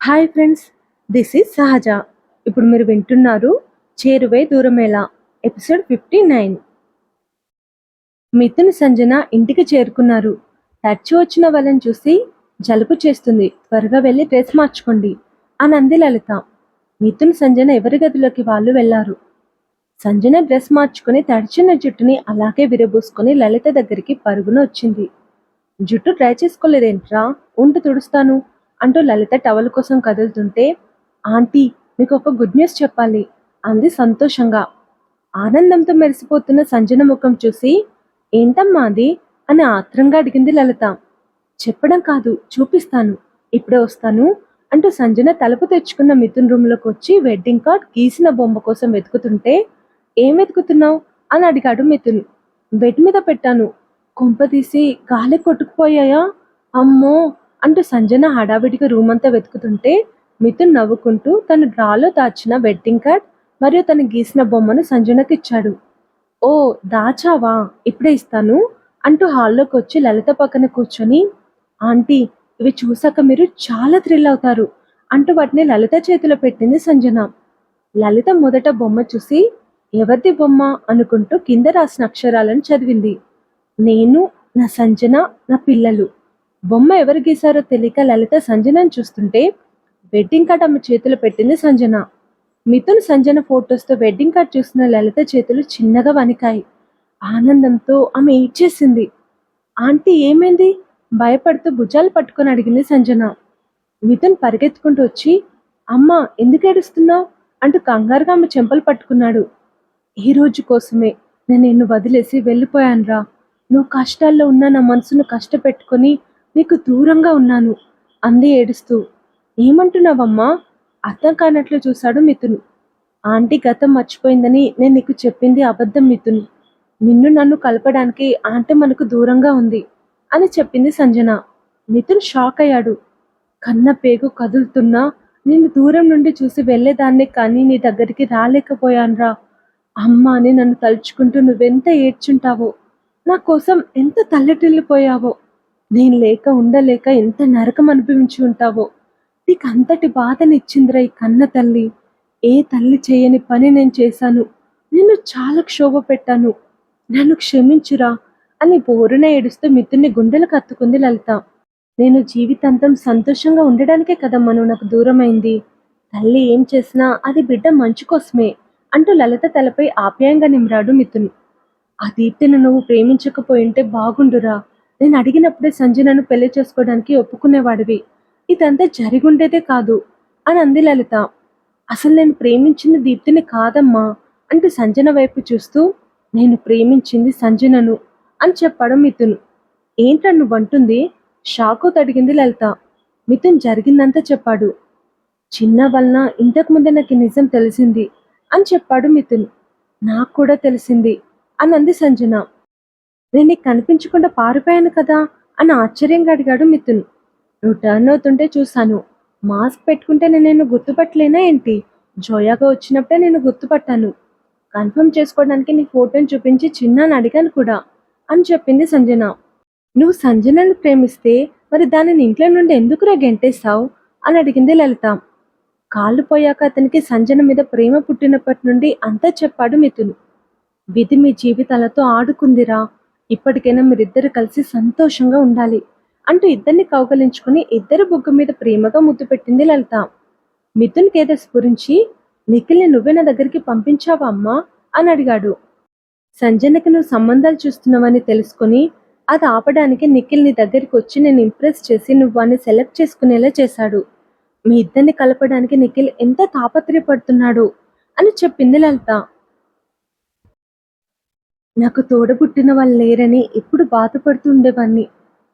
Hi friends, this is సహజ. ఇప్పుడు మీరు వింటున్నారు చేరువై దూరమేలా ఎపిసోడ్ 59. మిథున్ సంజన ఇంటికి చేరుకున్నారు. టచ్ వచ్చిన వాళ్ళని చూసి జలుబు చేస్తుంది, త్వరగా వెళ్ళి డ్రెస్ మార్చుకోండి అని అంది లలిత. మిథున్ సంజన ఎవరి గదిలోకి వాళ్ళు వెళ్లారు. సంజన డ్రెస్ మార్చుకుని తడిచిన జుట్టుని అలాగే విరబూసుకొని లలిత దగ్గరికి పరుగున వచ్చింది. జుట్టు డ్రై చేసుకోలేదేంట్రా, ఉంటూ తుడుస్తాను అంటూ లలిత టవల్ కోసం కదులుతుంటే, ఆంటీ మీకు ఒక గుడ్ న్యూస్ చెప్పాలి అంది సంతోషంగా. ఆనందంతో మెరిసిపోతున్న సంజన ముఖం చూసి, ఏంటమ్మా అది అని ఆత్రంగా అడిగింది లలిత. చెప్పడం కాదు, చూపిస్తాను, ఇప్పుడే వస్తాను అంటూ సంజన తలుపు తెచ్చుకున్న మిథున్ రూమ్లోకి వచ్చి వెడ్డింగ్ కార్డ్ గీసిన బొమ్మ కోసం వెతుకుతుంటే, ఏం వెతుకుతున్నావు అని అడిగాడు మిథున్. బెడ్ మీద పెట్టాను, కొంపదీసి గాలి కొట్టుకుపోయాయా అమ్మో అంటూ సంజన హడావిడిగా రూమ్ అంతా వెతుకుతుంటే, మిథున్ నవ్వుకుంటూ తన డ్రాలో దాచిన వెడ్డింగ్ కార్డ్ మరియు తను గీసిన బొమ్మను సంజనకి ఇచ్చాడు. ఓ దాచావా, ఇప్పుడే ఇస్తాను అంటూ హాల్లోకి వచ్చి లలిత పక్కన కూర్చొని, ఆంటీ ఇవి చూసాక మీరు చాలా థ్రిల్ అవుతారు అంటూ వాటిని లలిత చేతిలో పెట్టింది సంజన. లలిత మొదట బొమ్మ చూసి ఎవరిది బొమ్మ అనుకుంటూ కింద రాసిన అక్షరాలను చదివింది. నేను, నా సంజన, నా పిల్లలు. బొమ్మ ఎవరు గీశారో తెలియక లలిత సంజనను చూస్తుంటే, వెడ్డింగ్ కార్డ్ ఆమె చేతిలో పెట్టింది సంజన. మిథున్ సంజన ఫొటోస్తో వెడ్డింగ్ కార్డ్ చూసిన లలిత చేతులు చిన్నగా వణికాయి. ఆనందంతో ఆమె ఏడ్చేసింది. ఆంటీ ఏమైంది భయపడుతూ భుజాలు పట్టుకొని అడిగింది సంజన. మిథున్ పరిగెత్తుకుంటూ వచ్చి, అమ్మా ఎందుకు ఏడుస్తున్నావు అంటూ కంగారుగా ఆమె చెంపలు పట్టుకున్నాడు. ఈ రోజు కోసమే నేను నిన్ను వదిలేసి వెళ్ళిపోయానురా. నువ్వు కష్టాల్లో ఉన్న నా మనసును కష్టపెట్టుకొని నీకు దూరంగా ఉన్నాను అంది ఏడుస్తూ. ఏమంటున్నావమ్మా అర్థం కానట్లు చూశాడు మిథున్. ఆంటీ గతం మర్చిపోయిందని నేను నీకు చెప్పింది అబద్ధం మిథున్. నిన్ను నన్ను కలపడానికి ఆంటీ మనకు దూరంగా ఉంది అని చెప్పింది సంజన. మిథున్ షాక్ అయ్యాడు. కన్న పేగు కదులుతున్నా నిన్ను దూరం నుండి చూసి వెళ్ళేదాన్నే కానీ నీ దగ్గరికి రాలేకపోయానురా. అమ్మ అని నన్ను తలుచుకుంటూ నువ్వెంత ఏడ్చుంటావో, నా కోసం ఎంత తల్లటిల్లిపోయావో, నేను లేక ఉండలేక ఎంత నరకం అనుభవించి ఉంటావో. నీకు అంతటి బాధనిచ్చిందిరా ఈ కన్న తల్లి. ఏ తల్లి చేయని పని నేను చేశాను, నిన్ను చాలా క్షోభ పెట్టాను, నన్ను క్షమించురా అని బోరున ఏడుస్తూ మిథున్ని గుండెలకు హత్తుకుంది లలిత. నేను జీవితాంతం సంతోషంగా ఉండడానికే కదమ్మా నువ్వు నాకు దూరమైంది. తల్లి ఏం చేసినా అది బిడ్డ మంచి కోసమే అంటూ లలిత తలపై ఆప్యాయంగా నిమిరాడు మిథున్. ఆ దీప్తిని నువ్వు ప్రేమించకపోయింటే బాగుండురా. నేను అడిగినప్పుడే సంజనను పెళ్లి చేసుకోవడానికి ఒప్పుకునేవాడివి. ఇదంతా జరిగుండేదే కాదు అని అంది లలిత. అసలు నేను ప్రేమించింది దీప్తిని కాదమ్మా అంటూ సంజన వైపు చూస్తూ, నేను ప్రేమించింది సంజనను అని చెప్పాడు మిథున్. ఏంట్రా నువ్వంటుంది షాకు తడిగింది లలిత. మిథున్ జరిగిందంతా చెప్పాడు. చిన్న వలన ఇంతకు ముందే నాకు నిజం తెలిసింది అని చెప్పాడు మిథున్. నాకు కూడా తెలిసింది అని అంది సంజన. నేను నీకు కనిపించకుండా పారిపోయాను కదా అని ఆశ్చర్యంగా అడిగాడు మిథున్. నువ్వు టర్న్ అవుతుంటే చూశాను. మాస్క్ పెట్టుకుంటే నేను గుర్తుపట్టలేనా ఏంటి? జోయాగా వచ్చినప్పుడే నేను గుర్తుపట్టాను. కన్ఫర్మ్ చేసుకోవడానికి నీ ఫోటోని చూపించి చిన్నాని అడిగాను కూడా అని చెప్పింది సంజన. నువ్వు సంజనను ప్రేమిస్తే మరి దానిని ఇంట్లో నుండి ఎందుకురా గెంటేస్తావు అని అడిగింది లలిత. కాళ్ళు పోయాక అతనికి సంజన మీద ప్రేమ పుట్టినప్పటి నుండి అంతా చెప్పాడు మిథున్. విధి మీ జీవితాలతో ఆడుకుందిరా. ఇప్పటికైనా మీరిద్దరు కలిసి సంతోషంగా ఉండాలి అంటూ ఇద్దరిని కౌగలించుకుని ఇద్దరు బుగ్గ మీద ప్రేమగా ముద్దు పెట్టింది లలిత. మిథున్ కేదో స్ఫురించి, నిఖిల్ని నువ్వే నా దగ్గరికి పంపించావా అమ్మా అని అడిగాడు. సంజనకి నువ్వు సంబంధాలు చూస్తున్నావని తెలుసుకుని అది ఆపడానికి నిఖిల్ నీ దగ్గరికి వచ్చి నేను ఇంప్రెస్ చేసి నువ్వు వాడిని సెలెక్ట్ చేసుకునేలా చేశాడు. మీ ఇద్దరిని కలపడానికి నిఖిల్ ఎంత తాపత్రయపడుతున్నాడు అని చెప్పింది లలిత. నాకు తోడబుట్టిన వాళ్ళు లేరని ఎప్పుడు బాధపడుతూ ఉండేవాణ్ణి.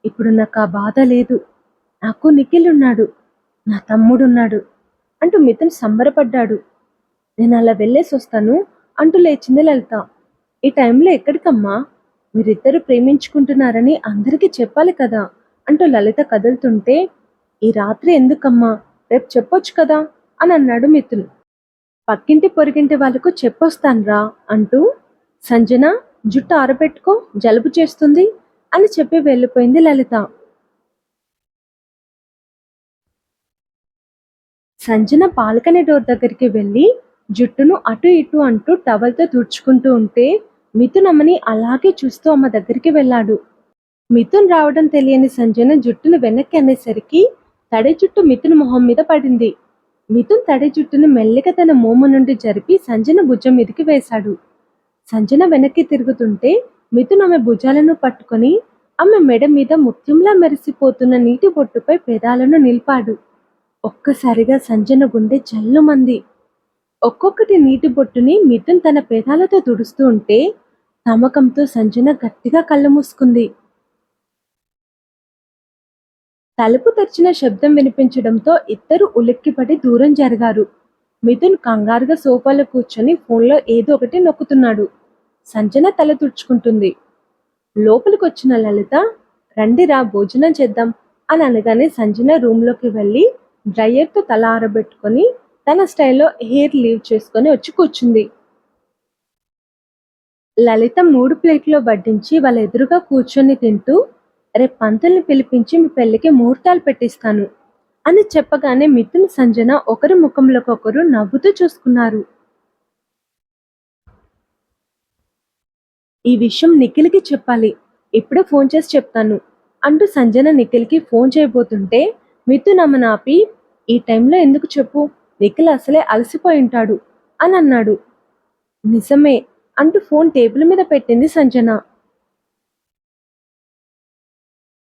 ఇప్పుడు నాకు ఆ బాధ లేదు. నాకు నిఖిల్ ఉన్నాడు, నా తమ్ముడున్నాడు అంటూ మిథున్ సంబరపడ్డాడు. నేను అలా వెళ్ళేసి వస్తాను అంటూ లేచింది లలిత. ఈ టైంలో ఎక్కడికమ్మా? మీరిద్దరు ప్రేమించుకుంటున్నారని అందరికీ చెప్పాలి కదా అంటూ లలిత కదులుతుంటే, ఈ రాత్రి ఎందుకమ్మా, రేపు చెప్పొచ్చు కదా అని అన్నాడు మిథున్. పక్కింటి పొరిగింటి వాళ్ళకు చెప్పొస్తాన్రా అంటూ, సంజన జుట్టు ఆరబెట్టుకో జలుబు చేస్తుంది అని చెప్పి వెళ్ళిపోయింది లలిత. సంజన బాల్కనీ డోర్ దగ్గరికి వెళ్ళి జుట్టును అటు ఇటు అంటూ టవల్తో తుడుచుకుంటూ ఉంటే మిథున్ అమ్మని అలాగే చూస్తూ అమ్మ దగ్గరికి వెళ్ళాడు. మిథున్ రావడం తెలియని సంజన జుట్టును వెనక్కి అనేసరికి తడి జుట్టు మిథున్ మొహం మీద పడింది. మిథున్ తడి జుట్టును మెల్లిగా తన మోము నుండి జరిపి సంజన భుజం మీదకి వేశాడు. సంజన వెనక్కి తిరుగుతుంటే మిథున్ ఆమె భుజాలను పట్టుకొని ఆమె మెడ మీద ముత్యంలా మెరిసిపోతున్న నీటి బొట్టుపై పెదాలను నిలిపాడు. ఒక్కసారిగా సంజన గుండె జల్లుమంది. ఒక్కొక్కటి నీటి బొట్టుని మిథున్ తన పెదాలతో తుడుస్తూ ఉంటే తమకంతో సంజన గట్టిగా కళ్ళు మూసుకుంది. తలుపు తెరిచిన శబ్దం వినిపించడంతో ఇద్దరు ఉలిక్కిపడి దూరం జరిగారు. మిథున్ కంగారుగా సోఫాలో కూర్చొని ఫోన్లో ఏదో ఒకటి నొక్కుతున్నాడు. సంజన తల తుడుచుకుంటుంది. లోపలికి వచ్చిన లలిత, రండిరా భోజనం చేద్దాం అని అనగానే సంజన రూమ్లోకి వెళ్ళి డ్రయర్తో తల ఆరబెట్టుకొని తన స్టైల్లో హెయిర్ లీవ్ చేసుకొని వచ్చి కూర్చుంది. లలిత 3 ప్లేట్లో వడ్డించి వాళ్ళ ఎదురుగా కూర్చొని తింటూ, రేపు పంతుల్ని పిలిపించి మీ పెళ్లికి ముహూర్తాలు పెట్టిస్తాను అని చెప్పగానే మిథున్ సంజన ఒకరి ముఖంలోకొకరు నవ్వుతూ చూసుకున్నారు. ఈ విషయం నిఖిల్కి చెప్పాలి, ఇప్పుడే ఫోన్ చేసి చెప్తాను అంటూ సంజన నిఖిల్కి ఫోన్ చేయబోతుంటే మిథున్ అమ్మను ఆపి, ఈ టైంలో ఎందుకు చెప్పు, నిఖిల్ అసలే అలసిపోయి ఉంటాడు అని అన్నాడు. నిజమే అంటూ ఫోన్ టేబుల్ మీద పెట్టింది సంజన.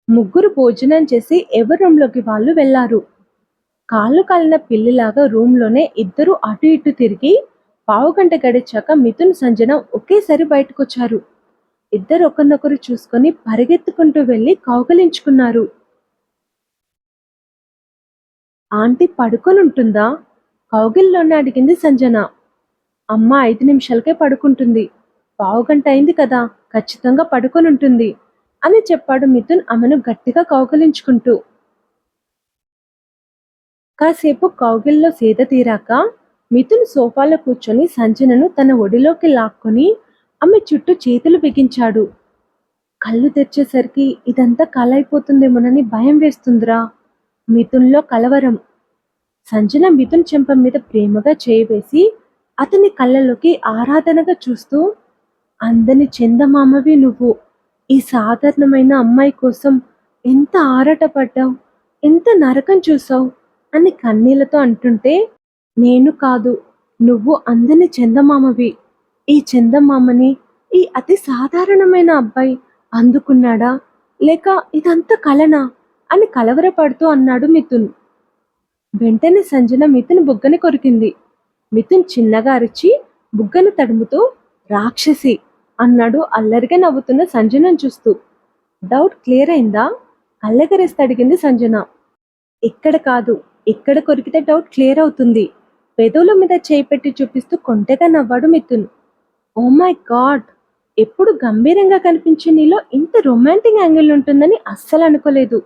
ముగ్గురు భోజనం చేసి ఎవరి రూమ్లోకి వాళ్ళు వెళ్లారు. కాళ్ళు కాలిన పిల్లిలాగా రూమ్లోనే ఇద్దరు అటు ఇటు తిరిగి పావుగంట గడిచాక మిథున్ సంజన ఒకేసారి బయటకొచ్చారు. ఇద్దరు ఒకరినొకరు చూసుకొని పరిగెత్తుకుంటూ వెళ్ళి కౌగలించుకున్నారు. ఆంటీ పడుకొని ఉంటుందా? కౌగిల్లోనే అడిగింది సంజన. అమ్మ 5 నిమిషాలకే పడుకుంటుంది, పావుగంట అయింది కదా, ఖచ్చితంగా పడుకొని ఉంటుంది అని చెప్పాడు మిథున్ ఆమెను గట్టిగా కౌగిలించుకుంటూ. కాసేపు కౌగిల్లో సేద తీరాక మిథున్ సోఫాలో కూర్చొని సంజనను తన ఒడిలోకి లాక్కొని ఆమె చుట్టూ చేతులు బిగించాడు. కళ్ళు తెరిచేసరికి ఇదంతా కల అయిపోతుందేమోనని భయం వేస్తుందిరా. మిథున్లో కలవరం. సంజన మిథున్ చెంప మీద ప్రేమగా చేయి వేసి అతని కళ్ళలోకి ఆరాధనగా చూస్తూ, అందని చందమామవి నువ్వు, ఈ సాధారణమైన అమ్మాయి కోసం ఎంత ఆరాటపడ్డావు, ఎంత నరకం చూసావు అని కన్నీళ్లతో అంటుంటే, నేను కాదు, నువ్వు అందని చందమామవి. ఈ చందమామని ఈ అతి సాధారణమైన అబ్బాయి అందుకున్నాడా, లేక ఇదంతా కలనా అని కలవరపడుతూ అన్నాడు మిథున్. వెంటనే సంజన మిథున్ బుగ్గని కొరికింది. మిథున్ చిన్నగా అరిచి బుగ్గను తడుముతూ, రాక్షసి అన్నాడు అల్లరిగా నవ్వుతున్న సంజనను చూస్తూ. డౌట్ క్లియర్ అయిందా? కళ్ళెగరేస్తే అడిగింది సంజన. ఇక్కడ కాదు, ఇక్కడ కొరికితే డౌట్ క్లియర్ అవుతుంది. పెదవుల మీద చేయి పెట్టి చూపిస్తూ కొంటెగా నవ్వాడు మిథున్. ఓ మై గాడ్, ఎప్పుడు గంభీరంగా కనిపించే నీలో ఇంత రొమాంటిక్ యాంగిల్ ఉంటుందని అస్సలు అనుకోలేదు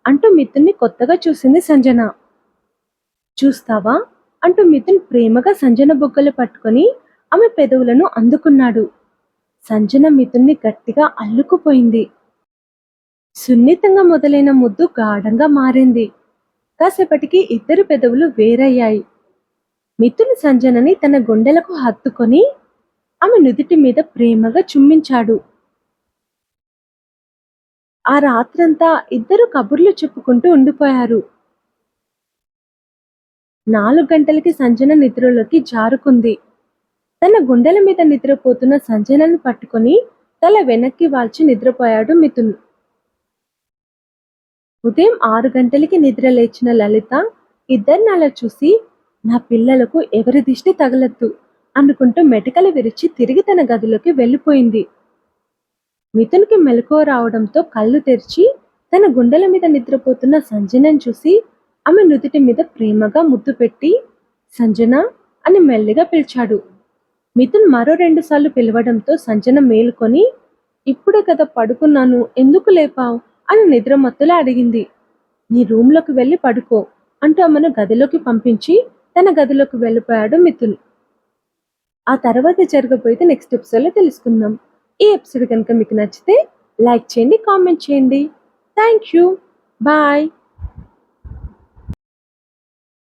అంటూ మిథున్ని కొత్తగా చూసింది సంజన. చూస్తావా అంటూ మిథున్ ప్రేమగా సంజన బుగ్గలు పట్టుకొని ఆమె పెదవులను అందుకున్నాడు. సంజన మిథున్ని గట్టిగా అల్లుకుపోయింది. సున్నితంగా మొదలైన ముద్దు గాఢంగా మారింది. కాసేపటికి ఇద్దరు పెదవులు వేరయ్యాయి. మిథున్ సంజనని తన గుండెలకు హత్తుకొని ఆమె నుదిటి మీద ప్రేమగా చుమ్మించాడు. ఆ రాత్రంతా ఇద్దరు కబుర్లు చెప్పుకుంటూ ఉండిపోయారు. 4 గంటలకి సంజన నిద్రలోకి జారుకుంది. తన గుండెల మీద నిద్రపోతున్న సంజనను పట్టుకొని తల వెనక్కి వాల్చి నిద్రపోయాడు మిథున్. ఉదయం 6 గంటలకి నిద్ర లేచిన లలిత ఇద్దరిని అలా చూసి, నా పిల్లలకు ఎవరి దిష్టి తగలద్దు అనుకుంటూ మెటికలు విరిచి తిరిగి తన గదిలోకి వెళ్ళిపోయింది. మిథున్కి మెలకువ రావడంతో కళ్ళు తెరిచి తన గుండెల మీద నిద్రపోతున్న సంజనను చూసి ఆమె నుదుటి మీద ప్రేమగా ముద్దు పెట్టి, సంజన అని మెల్లిగా పిలిచాడు. మిథున్ మరో 2 సార్లు పిలవడంతో సంజన మేలుకొని, ఇప్పుడే కదా పడుకున్నాను, ఎందుకు లేపావు అని నిద్ర మత్తులా అడిగింది. నీ రూమ్లోకి వెళ్ళి పడుకో అంటూ ఆమెను గదిలోకి పంపించి తన గదిలోకి వెళ్ళిపోయాడు మిథున్. ఆ తర్వాత జరగబోయేది నెక్స్ట్ ఎపిసోడ్లో తెలుసుకుందాం. ఈ ఎపిసోడ్ కనుక మీకు నచ్చితే లైక్ చేయండి, కామెంట్ చేయండి. Thank you. బాయ్.